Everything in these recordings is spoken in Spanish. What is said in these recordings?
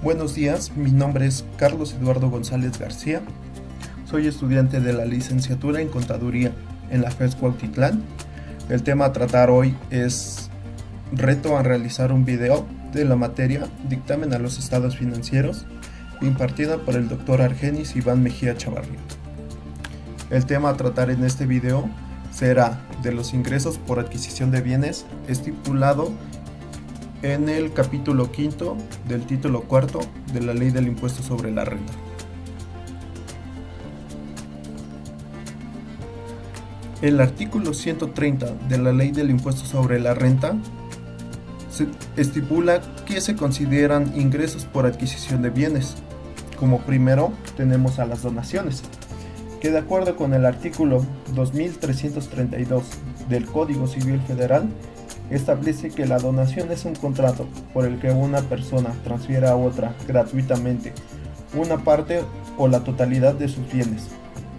Buenos días, mi nombre es Carlos Eduardo González García. Soy estudiante de la licenciatura en Contaduría en la FES Cuautitlán. El tema a tratar hoy es reto a realizar un video de la materia Dictamen a los estados financieros, impartida por el Dr. Argenis Iván Mejía Chavarría. El tema a tratar en este video será de los ingresos por adquisición de bienes estipulado en el capítulo 5 del título 4 de la Ley del Impuesto sobre la Renta. El artículo 130 de la Ley del Impuesto sobre la Renta estipula que se consideran ingresos por adquisición de bienes. Como primero tenemos a las donaciones, que de acuerdo con el artículo 2332 del Código Civil Federal, establece que la donación es un contrato por el que una persona transfiere a otra gratuitamente una parte o la totalidad de sus bienes.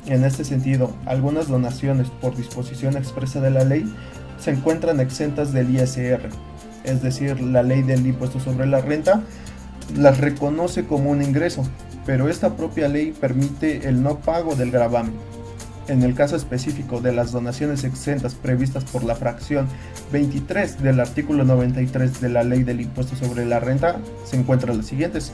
En este sentido, algunas donaciones por disposición expresa de la ley se encuentran exentas del ISR, es decir, la Ley del Impuesto sobre la Renta las reconoce como un ingreso, pero esta propia ley permite el no pago del gravamen. En el caso específico de las donaciones exentas previstas por la fracción 23 del artículo 93 de la Ley del Impuesto sobre la Renta, se encuentran las siguientes.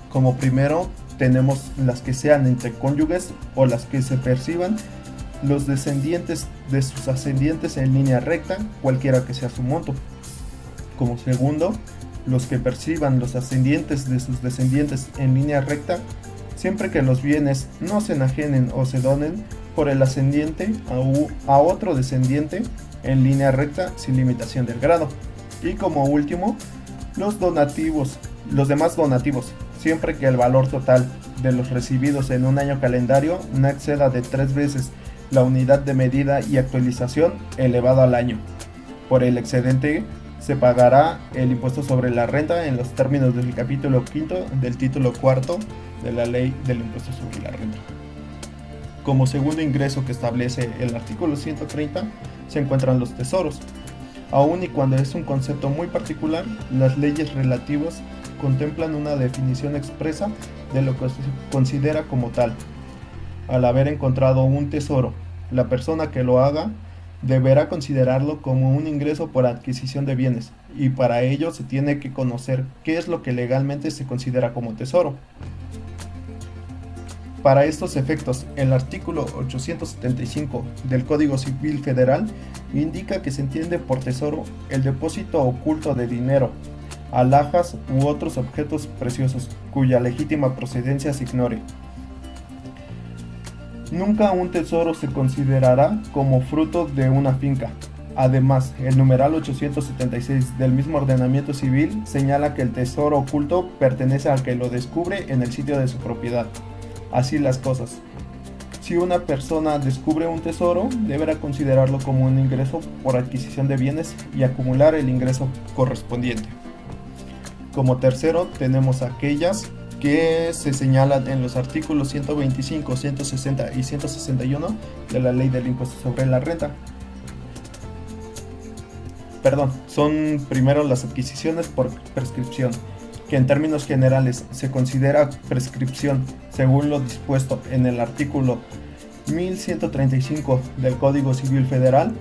Como primero, tenemos las que sean entre cónyuges o las que se perciban los descendientes de sus ascendientes en línea recta, cualquiera que sea su monto. Como segundo, los que perciban los ascendientes de sus descendientes en línea recta, siempre que los bienes no se enajenen o se donen por el ascendiente a otro descendiente en línea recta sin limitación del grado. Y como último, los demás donativos, siempre que el valor total de los recibidos en un año calendario no exceda de 3 veces la unidad de medida y actualización elevado al año. Por el excedente se pagará el impuesto sobre la renta en los términos del capítulo 5 del título 4 de la Ley del Impuesto sobre la Renta. Como segundo ingreso que establece el artículo 130 se encuentran los tesoros. Aun y cuando es un concepto muy particular, las leyes relativas contemplan una definición expresa de lo que se considera como tal. Al haber encontrado un tesoro, la persona que lo haga deberá considerarlo como un ingreso por adquisición de bienes, y para ello se tiene que conocer qué es lo que legalmente se considera como tesoro. Para estos efectos, el artículo 875 del Código Civil Federal indica que se entiende por tesoro el depósito oculto de dinero, alhajas u otros objetos preciosos cuya legítima procedencia se ignore. Nunca un tesoro se considerará como fruto de una finca. Además, el numeral 876 del mismo ordenamiento civil señala que el tesoro oculto pertenece al que lo descubre en el sitio de su propiedad. Así las cosas. Si una persona descubre un tesoro, deberá considerarlo como un ingreso por adquisición de bienes y acumular el ingreso correspondiente. Como tercero, tenemos aquellas que se señalan en los artículos 125, 160 y 161 de la Ley del Impuesto sobre la Renta. Son primero las adquisiciones por prescripción, que en términos generales se considera prescripción según lo dispuesto en el artículo 1135 del Código Civil Federal,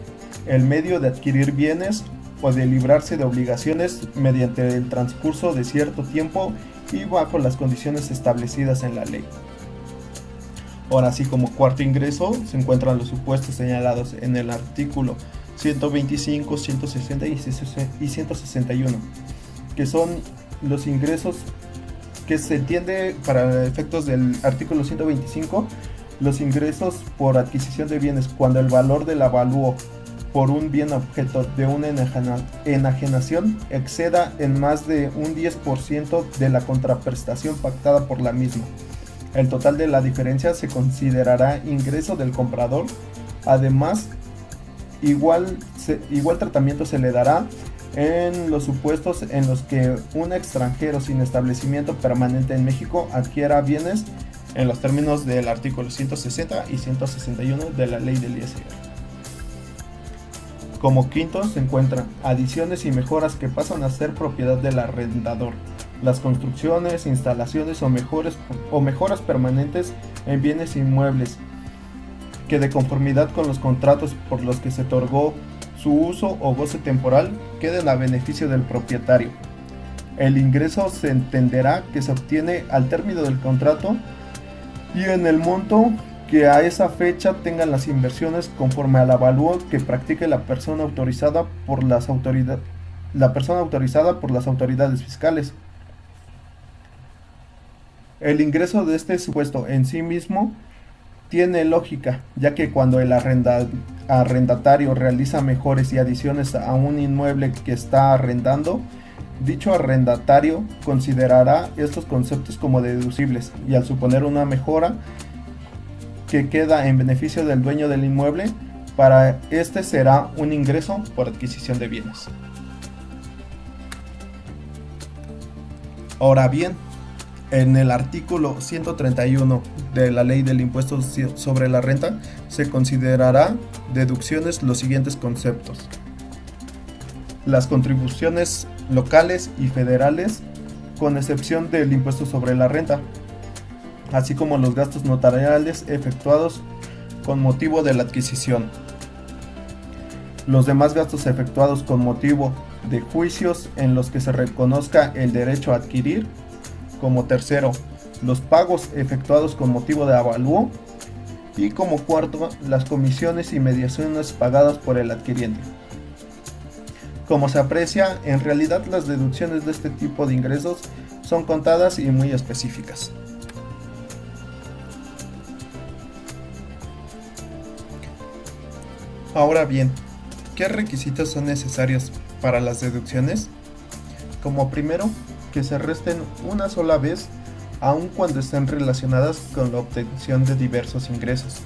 el medio de adquirir bienes o de librarse de obligaciones mediante el transcurso de cierto tiempo y bajo las condiciones establecidas en la ley. Ahora sí, como cuarto ingreso se encuentran los supuestos señalados en el artículo 125, 160 y 161, que son los ingresos que se entiende para efectos del artículo 125, los ingresos por adquisición de bienes cuando el valor del avalúo por un bien objeto de una enajenación exceda en más de un 10% de la contraprestación pactada por la misma. El total de la diferencia se considerará ingreso del comprador. Además, igual tratamiento se le dará en los supuestos en los que un extranjero sin establecimiento permanente en México adquiera bienes en los términos del artículo 160 y 161 de la Ley del ISR. Como quinto se encuentran adiciones y mejoras que pasan a ser propiedad del arrendador, las construcciones, instalaciones o mejoras permanentes en bienes inmuebles que de conformidad con los contratos por los que se otorgó su uso o goce temporal queden a beneficio del propietario. El ingreso se entenderá que se obtiene al término del contrato y en el monto que a esa fecha tengan las inversiones conforme al avalúo que practique la persona autorizada por las autoridades fiscales. El ingreso de este supuesto en sí mismo tiene lógica, ya que cuando el arrendatario realiza mejoras y adiciones a un inmueble que está arrendando, dicho arrendatario considerará estos conceptos como deducibles y al suponer una mejora que queda en beneficio del dueño del inmueble, para este será un ingreso por adquisición de bienes. Ahora bien, en el artículo 131 de la Ley del Impuesto sobre la Renta se considerará deducciones los siguientes conceptos: las contribuciones locales y federales, con excepción del impuesto sobre la renta, así como los gastos notariales efectuados con motivo de la adquisición. Los demás gastos efectuados con motivo de juicios en los que se reconozca el derecho a adquirir. Como tercero, los pagos efectuados con motivo de avalúo. Y como cuarto, las comisiones y mediaciones pagadas por el adquiriente. Como se aprecia, en realidad las deducciones de este tipo de ingresos son contadas y muy específicas. Ahora bien, ¿qué requisitos son necesarios para las deducciones? Como primero, que se resten una sola vez, aun cuando estén relacionadas con la obtención de diversos ingresos.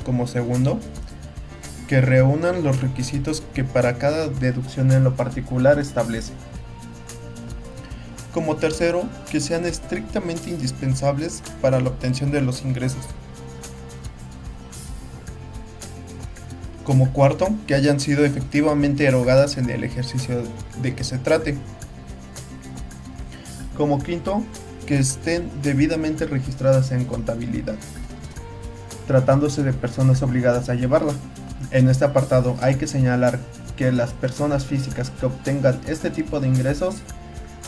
Como segundo, que reúnan los requisitos que para cada deducción en lo particular establece. Como tercero, que sean estrictamente indispensables para la obtención de los ingresos. Como cuarto, que hayan sido efectivamente erogadas en el ejercicio de que se trate. Como quinto, que estén debidamente registradas en contabilidad, tratándose de personas obligadas a llevarla. En este apartado hay que señalar que las personas físicas que obtengan este tipo de ingresos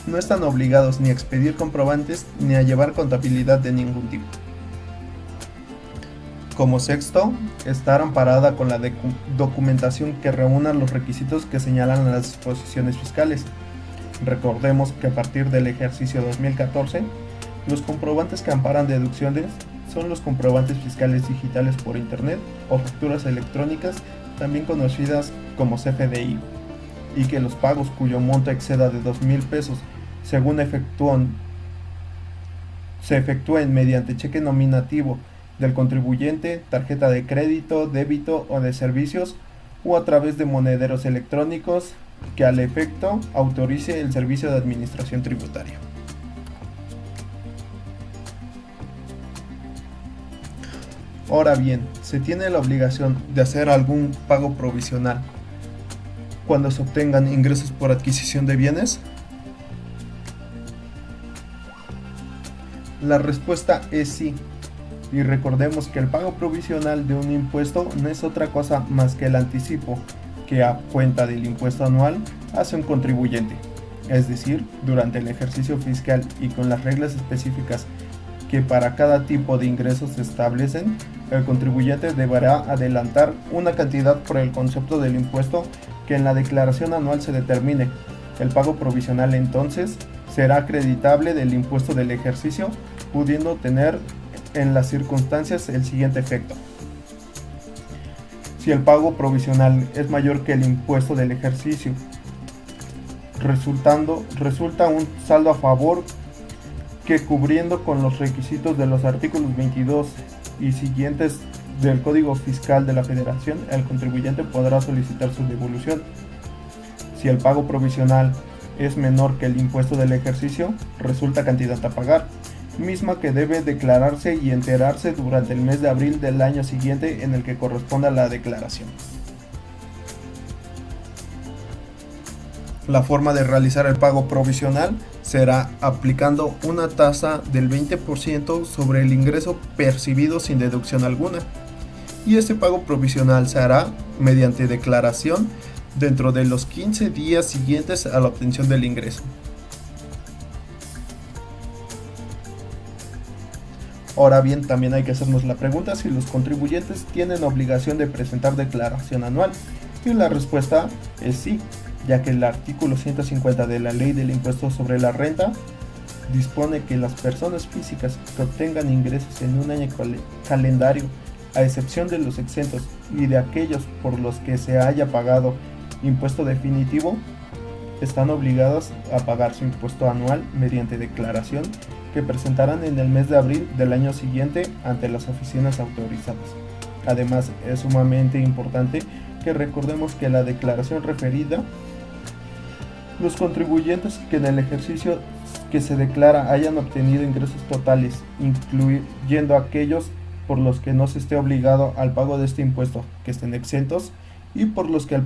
no están obligados ni a expedir comprobantes ni a llevar contabilidad de ningún tipo. Como sexto, estar amparada con la documentación que reúna los requisitos que señalan las disposiciones fiscales. Recordemos que a partir del ejercicio 2014, los comprobantes que amparan deducciones son los comprobantes fiscales digitales por internet o facturas electrónicas, también conocidas como CFDI, y que los pagos cuyo monto exceda de 2,000 pesos, según se efectúen mediante cheque nominativo del contribuyente, tarjeta de crédito, débito o de servicios, o a través de monederos electrónicos que al efecto autorice el Servicio de Administración Tributaria. Ahora bien, se tiene la obligación de hacer algún pago provisional cuando se obtengan ingresos por adquisición de bienes. La respuesta es sí, y recordemos que el pago provisional de un impuesto no es otra cosa más que el anticipo que a cuenta del impuesto anual hace un contribuyente, es decir, durante el ejercicio fiscal y con las reglas específicas que para cada tipo de ingresos se establecen, el contribuyente deberá adelantar una cantidad por el concepto del impuesto que en la declaración anual se determine. El pago provisional entonces será acreditable del impuesto del ejercicio, pudiendo tener en las circunstancias el siguiente efecto. Si el pago provisional es mayor que el impuesto del ejercicio, resulta un saldo a favor que, cubriendo con los requisitos de los artículos 22 y siguientes del Código Fiscal de la Federación, el contribuyente podrá solicitar su devolución. Si el pago provisional es menor que el impuesto del ejercicio, resulta cantidad a pagar, misma que debe declararse y enterarse durante el mes de abril del año siguiente en el que corresponda la declaración. La forma de realizar el pago provisional será aplicando una tasa del 20% sobre el ingreso percibido sin deducción alguna. Y este pago provisional se hará mediante declaración dentro de los 15 días siguientes a la obtención del ingreso. Ahora bien, también hay que hacernos la pregunta si los contribuyentes tienen obligación de presentar declaración anual. Y la respuesta es sí, ya que el artículo 150 de la Ley del Impuesto sobre la Renta dispone que las personas físicas que obtengan ingresos en un año calendario, a excepción de los exentos y de aquellos por los que se haya pagado impuesto definitivo, están obligados a pagar su impuesto anual mediante declaración que presentarán en el mes de abril del año siguiente ante las oficinas autorizadas. Además, es sumamente importante que recordemos que la declaración referida, los contribuyentes que en el ejercicio que se declara hayan obtenido ingresos totales, incluyendo aquellos por los que no se esté obligado al pago de este impuesto, que estén exentos, y por los que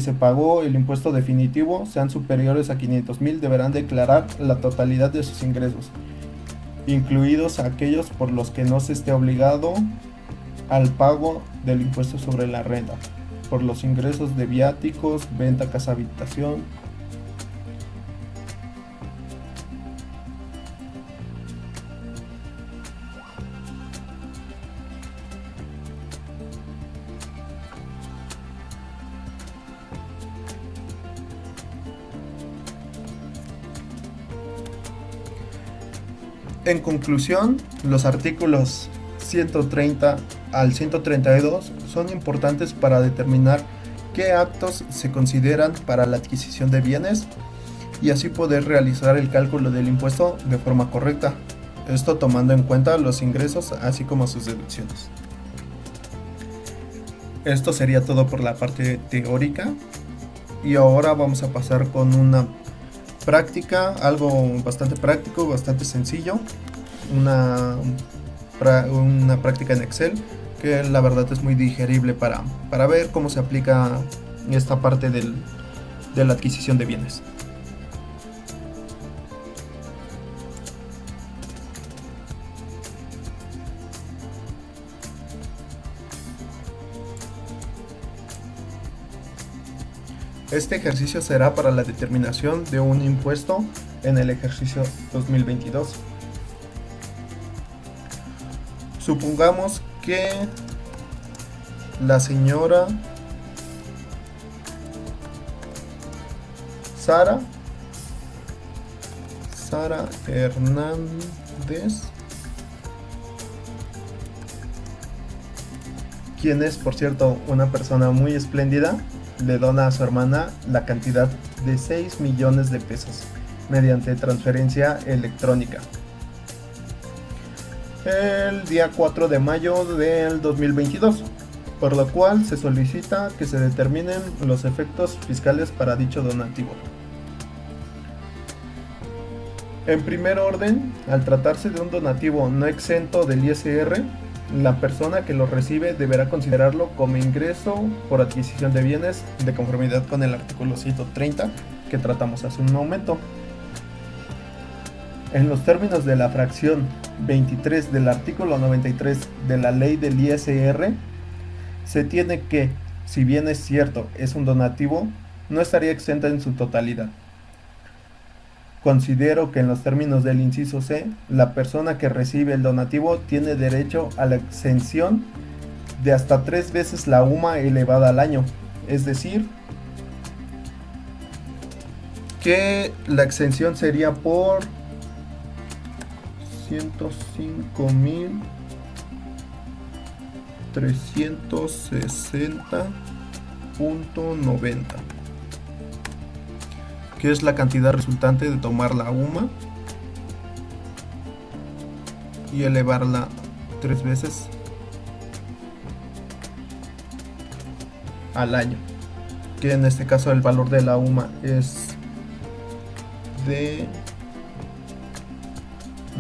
se pagó el impuesto definitivo sean superiores a 500,000, deberán declarar la totalidad de sus ingresos, incluidos aquellos por los que no se esté obligado al pago del impuesto sobre la renta, por los ingresos de viáticos, venta, casa, habitación. En conclusión, los artículos 130 al 132 son importantes para determinar qué actos se consideran para la adquisición de bienes y así poder realizar el cálculo del impuesto de forma correcta, esto tomando en cuenta los ingresos así como sus deducciones. Esto sería todo por la parte teórica y ahora vamos a pasar con una práctica, algo bastante práctico, bastante sencillo, una práctica en Excel que la verdad es muy digerible para ver cómo se aplica esta parte de la adquisición de bienes. Este ejercicio será para la determinación de un impuesto en el ejercicio 2022. Supongamos que la señora Sara Hernández, quien es, por cierto, una persona muy espléndida, le dona a su hermana la cantidad de 6 millones de pesos mediante transferencia electrónica el día 4 de mayo del 2022, por lo cual se solicita que se determinen los efectos fiscales para dicho donativo. En primer orden, al tratarse de un donativo no exento del ISR, la persona que lo recibe deberá considerarlo como ingreso por adquisición de bienes de conformidad con el artículo 130 que tratamos hace un momento. En los términos de la fracción 23 del artículo 93 de la ley del ISR, se tiene que, si bien es cierto, es un donativo, no estaría exenta en su totalidad. Considero que en los términos del inciso C, la persona que recibe el donativo tiene derecho a la exención de hasta 3 veces la UMA elevada al año, es decir, que la exención sería por 105.360.90, que es la cantidad resultante de tomar la UMA y elevarla 3 veces al año, que en este caso el valor de la UMA es de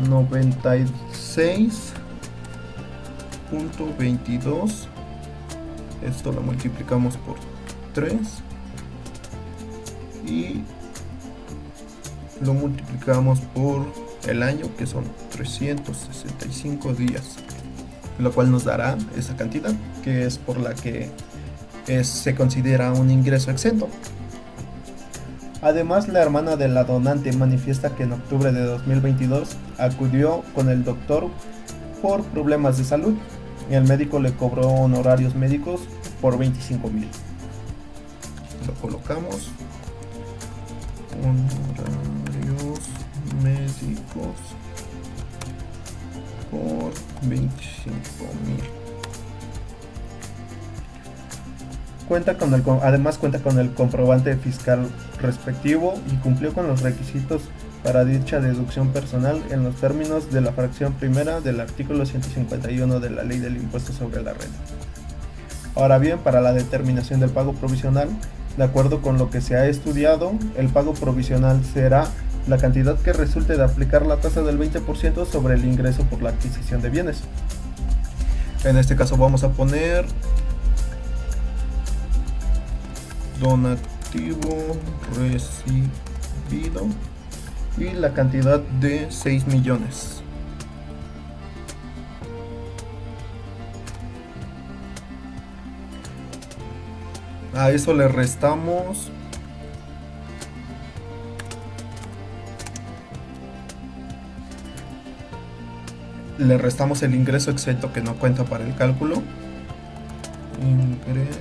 96.22. Esto lo multiplicamos por 3 y lo multiplicamos por el año, que son 365 días, lo cual nos dará esa cantidad, que es por la que se considera un ingreso exento. Además, la hermana de la donante manifiesta que en octubre de 2022 acudió con el doctor por problemas de salud y el médico le cobró honorarios médicos por 25,000. Lo colocamos. Honorarios médicos por 25,000. Además cuenta con el comprobante fiscal respectivo y cumplió con los requisitos para dicha deducción personal en los términos de la fracción primera del artículo 151 de la Ley del Impuesto sobre la Renta. Ahora bien, para la determinación del pago provisional, de acuerdo con lo que se ha estudiado, el pago provisional será la cantidad que resulte de aplicar la tasa del 20% sobre el ingreso por la adquisición de bienes. En este caso vamos a poner donativo recibido y la cantidad de 6 millones. A eso le restamos el ingreso exento que no cuenta para el cálculo. Ingreso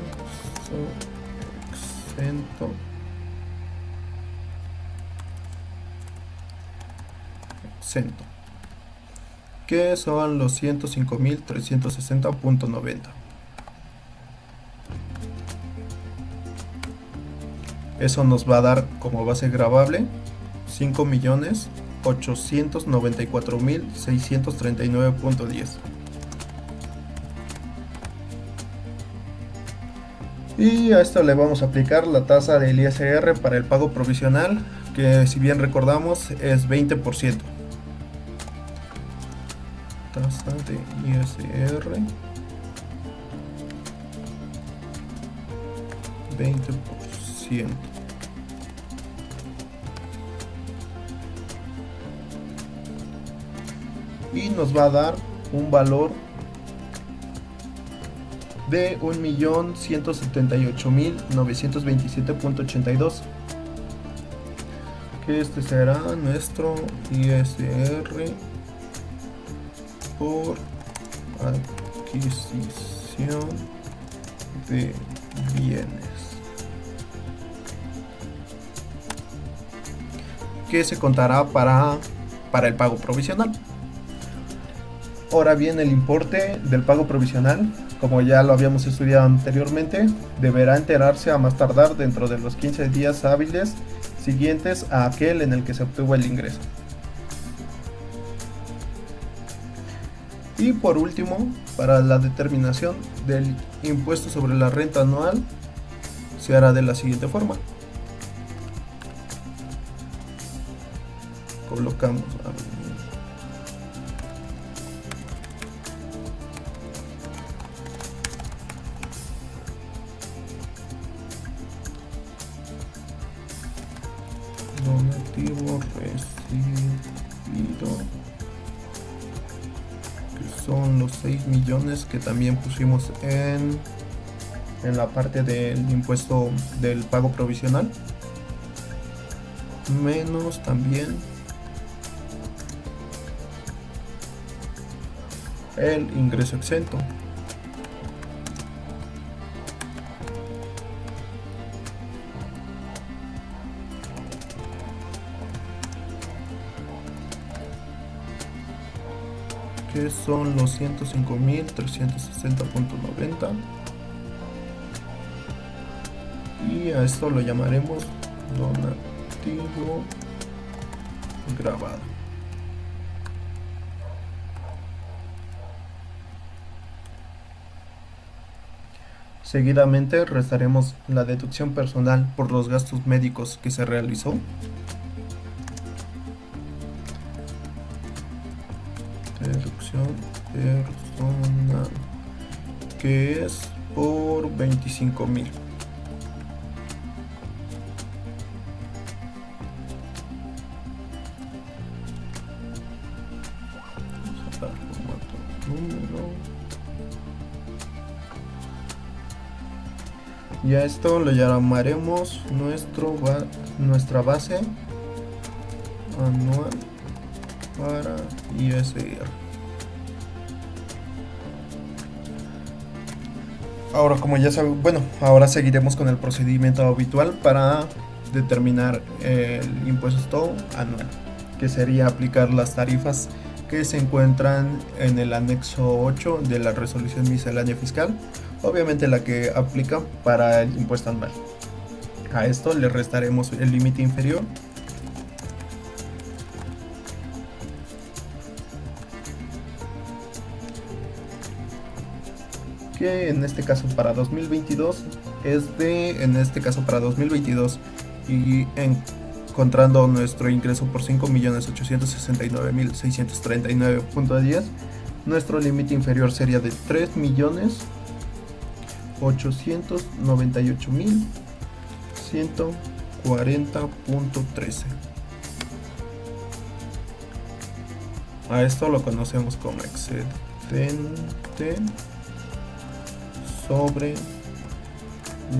exento, que son los 105.360.90. Eso nos va a dar como base gravable 5.894.639.10. Y a esto le vamos a aplicar la tasa del ISR para el pago provisional, que si bien recordamos es 20%. Tasa de ISR 20%. Y nos va a dar un valor de 1.178.927.82, que este será nuestro ISR por adquisición de bienes, que se contará para el pago provisional. Ahora bien, el importe del pago provisional, como ya lo habíamos estudiado anteriormente, deberá enterarse a más tardar dentro de los 15 días hábiles siguientes a aquel en el que se obtuvo el ingreso. Y por último, para la determinación del impuesto sobre la renta anual, se hará de la siguiente forma. Colocamos donativo recibido, que son los 6 millones que también pusimos en la parte del impuesto del pago provisional, menos también el ingreso exento, que son los 105.360.90, y a esto lo llamaremos donativo gravado. Seguidamente restaremos la deducción personal por los gastos médicos que se realizó. Deducción personal, que es por 25,000. número. Y a esto lo llamaremos nuestra base anual para ISR. Ahora, como ya saben, bueno, ahora seguiremos con el procedimiento habitual para determinar el impuesto anual, que sería aplicar las tarifas que se encuentran en el anexo 8 de la resolución miscelánea fiscal, obviamente la que aplica para el impuesto anual. A esto le restaremos el límite inferior, que en este caso para 2022 para 2022, y encontrando nuestro ingreso por 5.869.639.10, nuestro límite inferior sería de 3.898.140.13. A esto lo conocemos como excedente sobre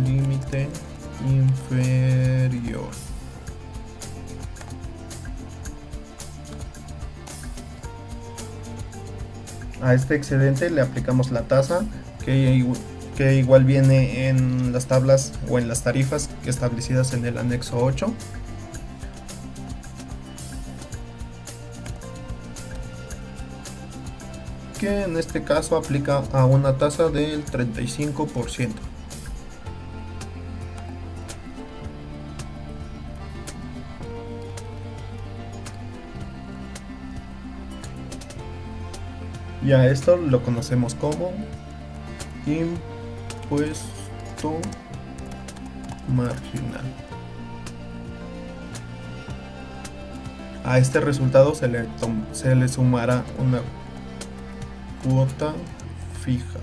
límite inferior. A este excedente le aplicamos la tasa que igual viene en las tablas o en las tarifas establecidas en el anexo 8. Que en este caso aplica a una tasa del 35%. Y a esto lo conocemos como impuesto marginal. A este resultado se le sumará una cuota fija,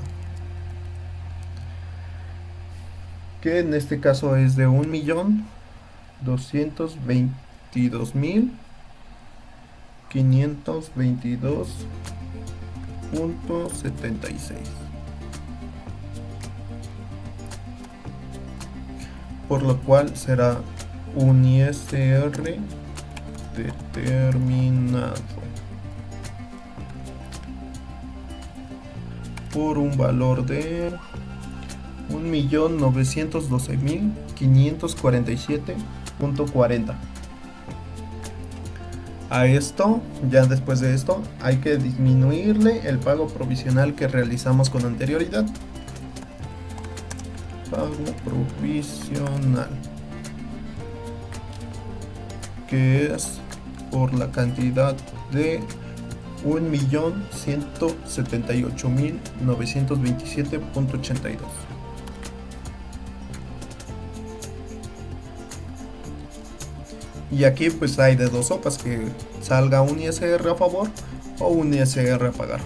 que en este caso es de 1.222.522.76, por lo cual será un ISR determinado por un valor de 1.912.547.40. A esto, ya después de esto, hay que disminuirle el pago provisional que realizamos con anterioridad. Pago provisional, que es por la cantidad de 1.178.927.82. Y aquí pues hay de dos sopas, que salga un ISR a favor o un ISR a pagar.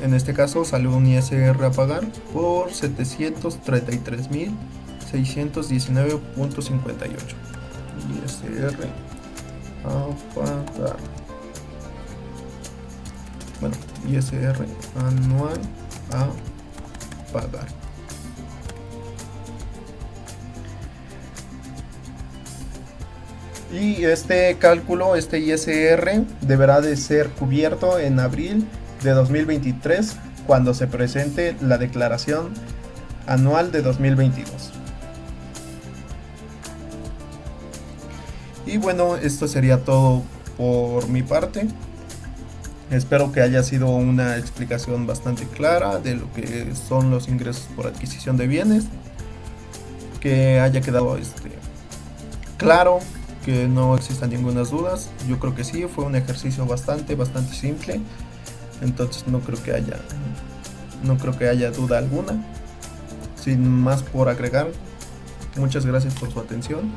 En este caso salió un ISR a pagar por 733.619.58. ISR a pagar. Bueno, ISR anual a pagar. Y este cálculo, este ISR, deberá de ser cubierto en abril de 2023, cuando se presente la declaración anual de 2022. Y bueno, esto sería todo por mi parte. Espero que haya sido una explicación bastante clara de lo que son los ingresos por adquisición de bienes, que haya quedado claro, que no existan ninguna dudas. Yo creo que sí, fue un ejercicio bastante simple, entonces no creo que haya duda alguna. Sin más por agregar, muchas gracias por su atención.